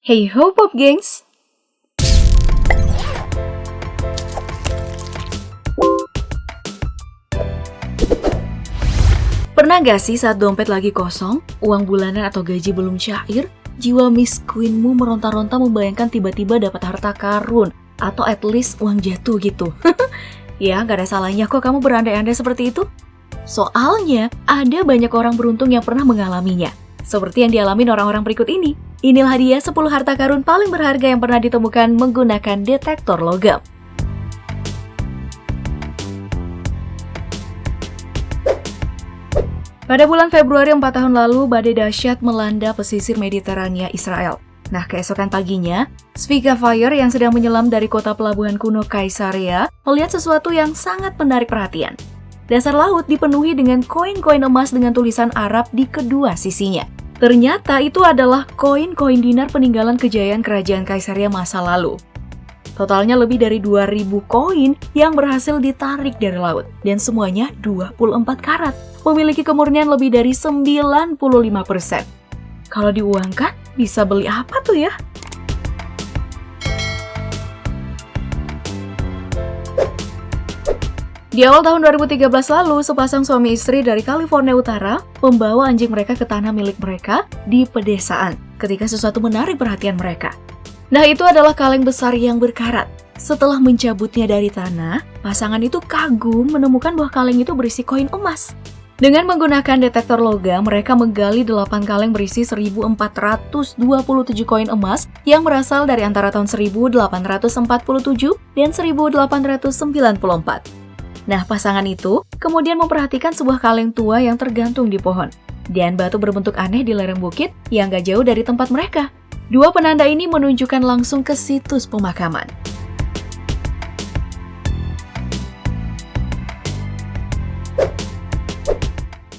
Hey ho pop gengs! Pernah gak sih saat dompet lagi kosong, uang bulanan atau gaji belum cair, jiwa miskinmu meronta-ronta membayangkan tiba-tiba dapat harta karun atau at least uang jatuh gitu? Ya, gak ada salahnya kok kamu berandai-andai seperti itu. Soalnya, ada banyak orang beruntung yang pernah mengalaminya. Seperti yang dialami orang-orang berikut ini. Inilah dia 10 harta karun paling berharga yang pernah ditemukan menggunakan detektor logam. Pada bulan Februari 4 tahun lalu, badai dahsyat melanda pesisir Mediterania Israel. Nah, keesokan paginya, Svika Fire yang sedang menyelam dari kota pelabuhan kuno Kaisarea melihat sesuatu yang sangat menarik perhatian. Dasar laut dipenuhi dengan koin-koin emas dengan tulisan Arab di kedua sisinya. Ternyata itu adalah koin-koin dinar peninggalan kejayaan kerajaan Kaisarea masa lalu. Totalnya lebih dari 2.000 koin yang berhasil ditarik dari laut. Dan semuanya 24 karat, memiliki kemurnian lebih dari 95%. Kalau diuangkan, bisa beli apa tuh ya? Di awal tahun 2013 lalu, sepasang suami istri dari California Utara membawa anjing mereka ke tanah milik mereka di pedesaan ketika sesuatu menarik perhatian mereka. Nah, itu adalah kaleng besar yang berkarat. Setelah mencabutnya dari tanah, pasangan itu kagum menemukan bahwa kaleng itu berisi koin emas. Dengan menggunakan detektor logam, mereka menggali 8 kaleng berisi 1.427 koin emas yang berasal dari antara tahun 1847 dan 1894. Nah, pasangan itu kemudian memperhatikan sebuah kaleng tua yang tergantung di pohon dan batu berbentuk aneh di lereng bukit yang gak jauh dari tempat mereka. Dua penanda ini menunjukkan langsung ke situs pemakaman.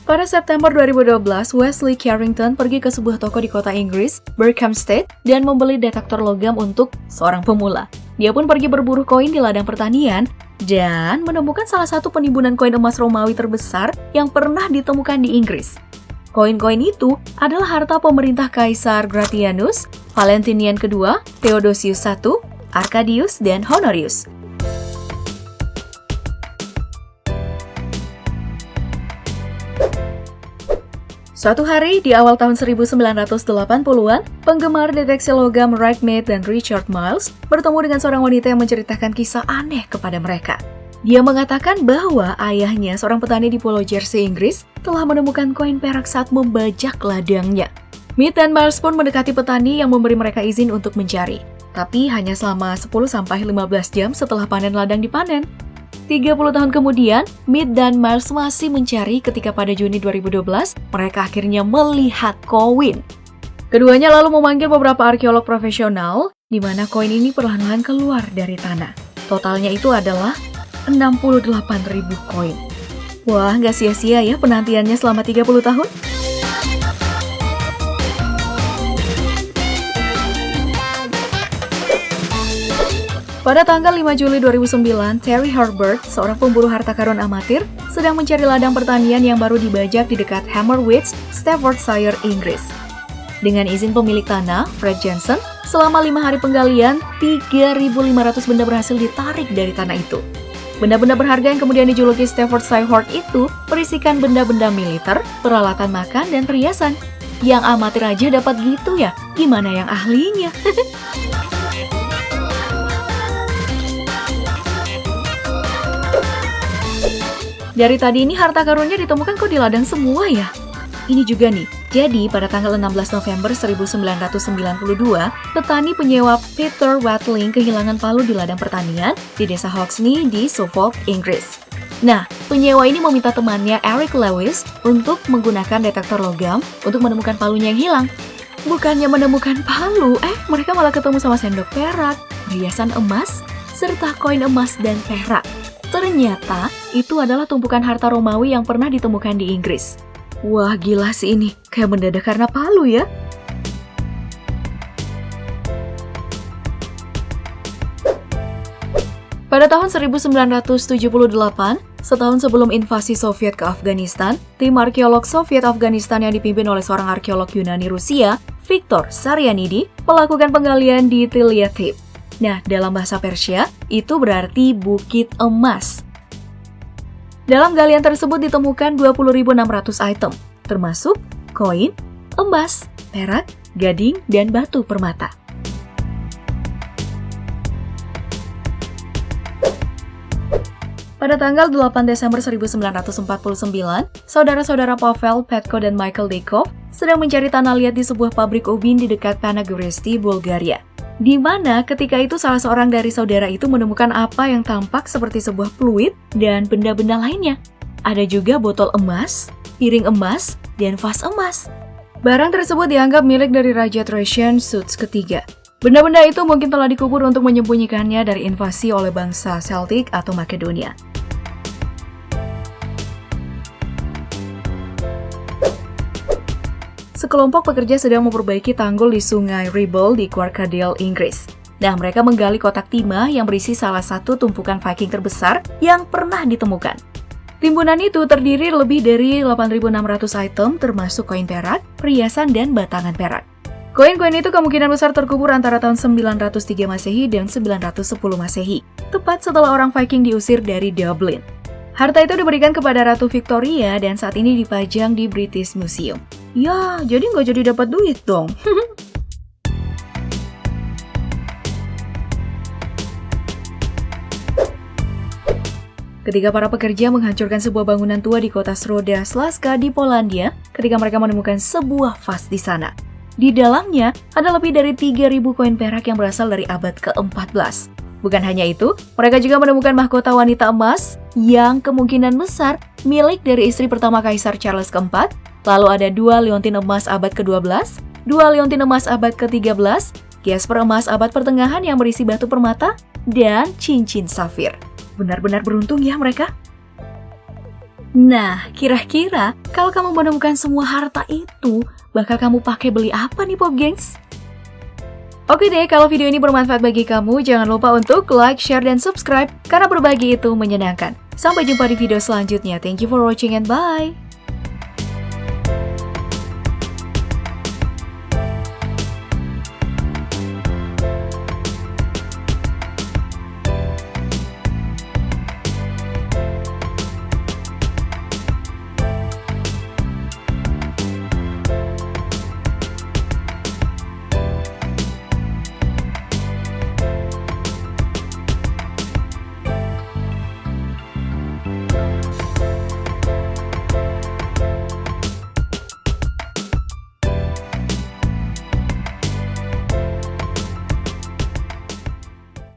Pada September 2012, Wesley Carrington pergi ke sebuah toko di kota Inggris, Berkhamsted, dan membeli detektor logam untuk seorang pemula. Dia pun pergi berburu koin di ladang pertanian dan menemukan salah satu penimbunan koin emas Romawi terbesar yang pernah ditemukan di Inggris. Koin-koin itu adalah harta pemerintah Kaisar Gratianus, Valentinian II, Theodosius I, Arcadius, dan Honorius. Suatu hari di awal tahun 1980-an, penggemar deteksi logam Wright Mead dan Richard Miles bertemu dengan seorang wanita yang menceritakan kisah aneh kepada mereka. Dia mengatakan bahwa ayahnya, seorang petani di Pulau Jersey, Inggris, telah menemukan koin perak saat membajak ladangnya. Mead dan Miles pun mendekati petani yang memberi mereka izin untuk mencari, tapi hanya selama 10-15 jam setelah panen ladang dipanen. 30 tahun kemudian, Mead dan Miles masih mencari ketika pada Juni 2012, mereka akhirnya melihat koin. Keduanya lalu memanggil beberapa arkeolog profesional, di mana koin ini perlahan-lahan keluar dari tanah. Totalnya itu adalah 68.000 koin. Wah, nggak sia-sia ya penantiannya selama 30 tahun? Pada tanggal 5 Juli 2009, Terry Herbert, seorang pemburu harta karun amatir, sedang mencari ladang pertanian yang baru dibajak di dekat Hammerwich, Staffordshire, Inggris. Dengan izin pemilik tanah, Fred Jensen, selama 5 hari penggalian, 3.500 benda berhasil ditarik dari tanah itu. Benda-benda berharga yang kemudian dijuluki Staffordshire Hoard itu berisikan benda-benda militer, peralatan makan, dan perhiasan. Yang amatir aja dapat gitu ya, gimana yang ahlinya? Dari tadi ini harta karunnya ditemukan kok di ladang semua ya? Ini juga nih, jadi pada tanggal 16 November 1992, petani penyewa Peter Watling kehilangan palu di ladang pertanian di desa Hoxney di Suffolk, Inggris. Nah, penyewa ini meminta temannya Eric Lewis untuk menggunakan detektor logam untuk menemukan palunya yang hilang. Bukannya menemukan palu, mereka malah ketemu sama sendok perak, perhiasan emas, serta koin emas dan perak. Ternyata, itu adalah tumpukan harta Romawi yang pernah ditemukan di Inggris. Wah, gila sih ini. Kayak mendadak karena palu ya. Pada tahun 1978, setahun sebelum invasi Soviet ke Afghanistan, tim arkeolog Soviet Afghanistan yang dipimpin oleh seorang arkeolog Yunani Rusia, Victor Saryanidi melakukan penggalian di Tiliatip. Nah, dalam bahasa Persia, itu berarti Bukit Emas. Dalam galian tersebut ditemukan 20.600 item, termasuk koin, emas, perak, gading, dan batu permata. Pada tanggal 8 Desember 1949, saudara-saudara Pavel, Petko, dan Michael Dekov sedang mencari tanah liat di sebuah pabrik ubin di dekat Panaguresti, Bulgaria. Di mana ketika itu salah seorang dari saudara itu menemukan apa yang tampak seperti sebuah fluid dan benda-benda lainnya. Ada juga botol emas, piring emas, dan vas emas. Barang tersebut dianggap milik dari Raja Thracian Suits ketiga. Benda-benda itu mungkin telah dikubur untuk menyembunyikannya dari invasi oleh bangsa Celtic atau Makedonia. Sekelompok pekerja sedang memperbaiki tanggul di sungai Ribble di Quarkadale, Inggris. Nah, mereka menggali kotak timah yang berisi salah satu tumpukan Viking terbesar yang pernah ditemukan. Timbunan itu terdiri lebih dari 8.600 item termasuk koin perak, perhiasan, dan batangan perak. Koin-koin itu kemungkinan besar terkubur antara tahun 903 Masehi dan 910 Masehi, tepat setelah orang Viking diusir dari Dublin. Harta itu diberikan kepada Ratu Victoria dan saat ini dipajang di British Museum. Ya, jadi nggak jadi dapat duit dong. Ketika para pekerja menghancurkan sebuah bangunan tua di kota Środa Śląska di Polandia, ketika mereka menemukan sebuah vas di sana. Di dalamnya ada lebih dari 3.000 koin perak yang berasal dari abad ke-14. Bukan hanya itu, mereka juga menemukan mahkota wanita emas yang kemungkinan besar milik dari istri pertama Kaisar Charles keempat. Lalu ada 2 liontin emas abad ke-12, 2 liontin emas abad ke-13, gesper emas abad pertengahan yang berisi batu permata, dan cincin safir. Benar-benar beruntung ya mereka. Nah, kira-kira kalau kamu menemukan semua harta itu, bakal kamu pakai beli apa nih Pop Gengs? Oke deh, kalau video ini bermanfaat bagi kamu, jangan lupa untuk like, share, dan subscribe, karena berbagi itu menyenangkan. Sampai jumpa di video selanjutnya. Thank you for watching and bye!